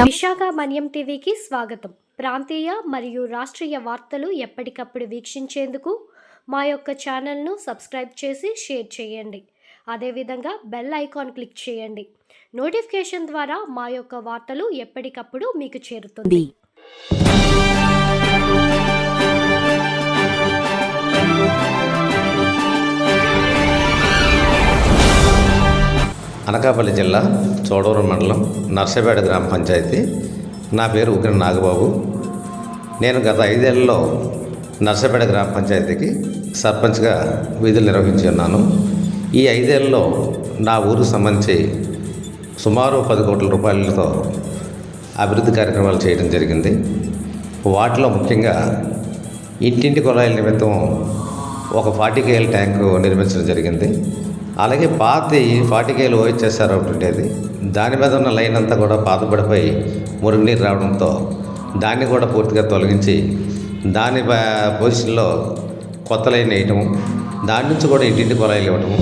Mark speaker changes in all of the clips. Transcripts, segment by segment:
Speaker 1: విశాఖ మన్యం టీవీకి స్వాగతం. ప్రాంతీయ మరియు రాష్ట్రీయ వార్తలు ఎప్పటికప్పుడు వీక్షించేందుకు మా యొక్క ఛానల్ను సబ్స్క్రైబ్ చేసి షేర్ చేయండి. అదేవిధంగా బెల్ ఐకాన్ క్లిక్ చేయండి. నోటిఫికేషన్ ద్వారా మా యొక్క వార్తలు ఎప్పటికప్పుడు మీకు చేరుతుంది.
Speaker 2: అనకాపల్లి జిల్లా చోడవరం మండలం నర్సపేట గ్రామ పంచాయతీ. నా పేరు ఉగ్ర నాగబాబు. నేను గత 5 ఏళ్లలో నర్సపేట గ్రామ పంచాయతీకి సర్పంచ్గా విధులు నిర్వహించి ఉన్నాను. ఈ 5 ఏళ్లలో నా ఊరుకు సంబంధించి సుమారు 10 కోట్ల రూపాయలతో అభివృద్ధి కార్యక్రమాలు చేయడం జరిగింది. వాటిలో ముఖ్యంగా ఇంటింటి కుళాయిల నిమిత్తం ఒక 40 KL ట్యాంకు నిర్మించడం జరిగింది. అలాగే పాత 40 KL ఓహెచ్ఎస్ఆర్ ఒకటి ఉండేది. దాని మీద ఉన్న లైన్ అంతా కూడా పాతపడిపోయి మురుగునీరు రావడంతో దాన్ని కూడా పూర్తిగా తొలగించి దాని పొజిషన్లో కొత్త లైన్ వేయటము, దాని నుంచి కూడా ఇంటింటి కుళాయిలు ఇవ్వటము,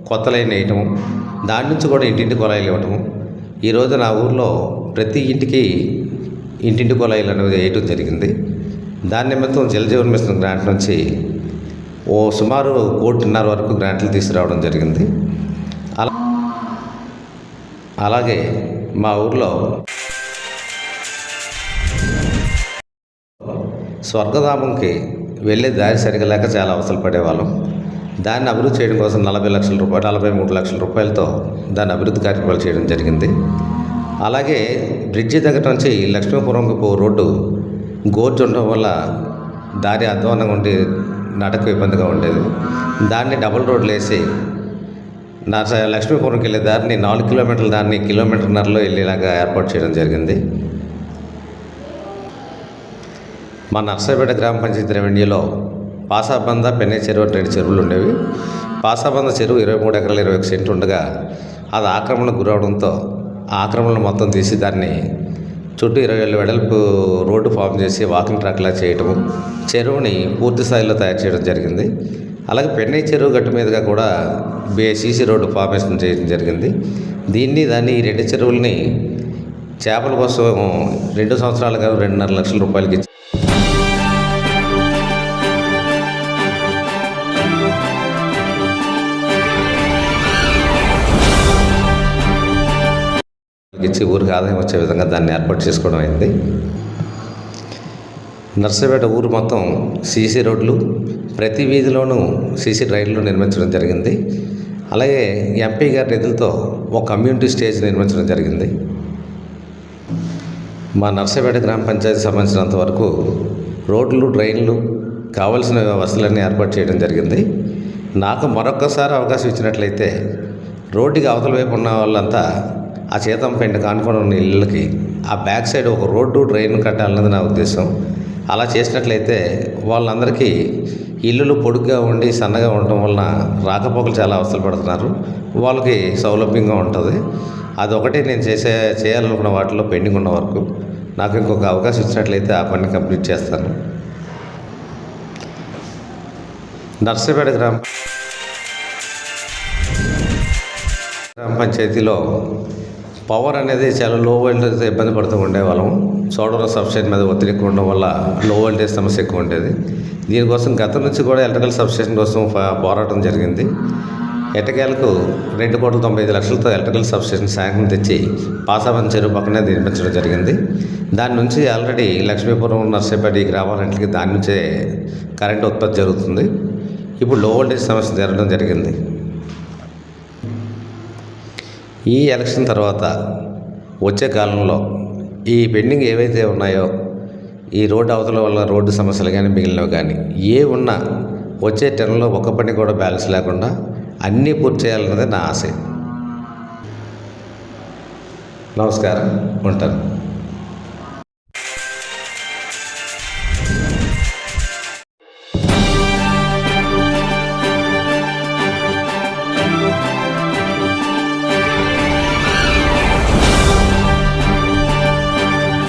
Speaker 2: కొత్త లైన్ వేయటము, దాని నుంచి కూడా ఇంటింటి కుళాయిలు ఇవ్వటము. ఈరోజు నా ఊర్లో ప్రతి ఇంటికి ఇంటింటి కుళాయిలు అనేది వేయటం జరిగింది. దాని నిమిత్తం జలజీవన్ మిషన్ గ్రాంట్ నుంచి సుమారు 1.5 కోట్ల వరకు గ్రాంట్లు తీసుకురావడం జరిగింది. అలాగే మా ఊర్లో స్వర్గధామంకి వెళ్ళే దారి సరిగా లేక చాలా అవసరం పడేవాళ్ళం. దాన్ని అభివృద్ధి చేయడం కోసం 40 లక్షల రూపాయలు 43 లక్షల రూపాయలతో దాన్ని అభివృద్ధి కార్యక్రమాలు చేయడం జరిగింది. అలాగే బ్రిడ్జి దగ్గర నుంచి లక్ష్మీపురంకు రోడ్డు గోర్జు ఉండడం వల్ల దారి అధ్వానంగా ఉండి నడక ఇబ్బందిగా ఉండేది. దాన్ని డబుల్ రోడ్లు వేసి లక్ష్మీపురంకి వెళ్ళే దారిని 4 కిలోమీటర్ల దాన్ని 1.5 కిలోమీటర్లో వెళ్ళేలాగా ఏర్పాటు చేయడం జరిగింది. మా నర్సపేట గ్రామ పంచాయతీ రెవెన్యూలో పాసాబంద, పెన్నే చెరువు 2 చెరువులు ఉండేవి. పాసాబంద చెరువు 23 ఎకరాల 21 సెంట్లు ఉండగా అది ఆక్రమణకు గురవడంతో ఆ ఆక్రమణను మొత్తం తీసి దాన్ని చుట్టూ 20 ఏళ్ళ వెడల్పు రోడ్డు ఫామ్ చేసి వాకింగ్ ట్రాక్లా చేయటము, చెరువుని పూర్తి స్థాయిలో తయారు చేయడం జరిగింది. అలాగే పెన్నే చెరువు గట్టు మీదుగా కూడా CC రోడ్డు ఫార్మేషన్ చేయడం జరిగింది. దాన్ని ఈ 2 చెరువుల్ని చేపల కోసం 2 సంవత్సరాలుగా 2.5 లక్షల రూపాయలకి ఇచ్చి ఊరికి ఆదాయం వచ్చే విధంగా దాన్ని ఏర్పాటు చేసుకోవడం అయింది. నర్సపేట ఊరు మొత్తం CC రోడ్లు, ప్రతి వీధిలోనూ CC డ్రైన్లు నిర్మించడం జరిగింది. అలాగే MP గారి నిధులతో ఒక కమ్యూనిటీ స్టేజ్ నిర్మించడం జరిగింది. మా నర్సపేట గ్రామ పంచాయతీ సంబంధించినంత వరకు రోడ్లు, డ్రైన్లు కావలసిన వసతులన్నీ ఏర్పాటు చేయడం జరిగింది. నాకు మరొక్కసారి అవకాశం ఇచ్చినట్లయితే రోడ్డుకి అవతల వైపు ఉన్న వాళ్ళంతా ఆ చేతంపేట కానుకొని ఉన్న ఇళ్ళకి ఆ బ్యాక్ సైడ్ ఒక రోడ్డు, డ్రైన్ కట్టాలన్నది నా ఉద్దేశం. అలా చేసినట్లయితే వాళ్ళందరికీ ఇల్లులు పొడుగ్గా ఉండి సన్నగా ఉండటం వలన రాకపోకలు చాలా అవసరం పడుతున్నారు. వాళ్ళకి సౌలభ్యంగా ఉంటుంది. అదొకటి నేను చేయాలనుకున్న వాటిలో పెండింగ్ ఉన్న వరకు నాకు ఇంకొక అవకాశం ఇచ్చినట్లయితే ఆ పని కంప్లీట్ చేస్తాను. నర్సపేట గ్రామ పంచాయతీలో పవర్ అనేది చాలా లో వోల్టేజ్ ఇబ్బంది పడుతూ ఉండేవాళ్ళం. చోడవరం సబ్స్టేషన్ మీద ఒత్తిడి ఎక్కువ ఉండడం వల్ల లో వోల్టేజ్ సమస్య ఎక్కువ ఉండేది. దీనికోసం గతం నుంచి కూడా ఎలక్ట్రికల్ సబ్స్టేషన్ కోసం పోరాటం జరిగింది. ఎట్టకేలకు 2.95 లక్షలతో ఎలక్ట్రికల్ సబ్స్టేషన్ శాంక్షన్ తెచ్చి పాసాబంద చెరువు పక్కనే నిర్మించడం జరిగింది. దాని నుంచి ఆల్రెడీ లక్ష్మీపురం, నర్సపేట ఈ గ్రామాలన్నింటికి దాని నుంచే కరెంటు ఉత్పత్తి జరుగుతుంది. ఇప్పుడు లో వోల్టేజ్ సమస్య జరగడం జరిగింది. ఈ ఎలక్షన్ తర్వాత వచ్చే కాలంలో ఈ పెండింగ్ ఏవైతే ఉన్నాయో, ఈ రోడ్డు అవతల వల్ల రోడ్డు సమస్యలు కానీ మిగిలినవి కానీ ఉన్నా వచ్చే టెన్లో ఒక్క పని కూడా బ్యాలెన్స్ లేకుండా అన్నీ పూర్తి చేయాలన్నది నా ఆశ. నమస్కారం, ఉంటాను.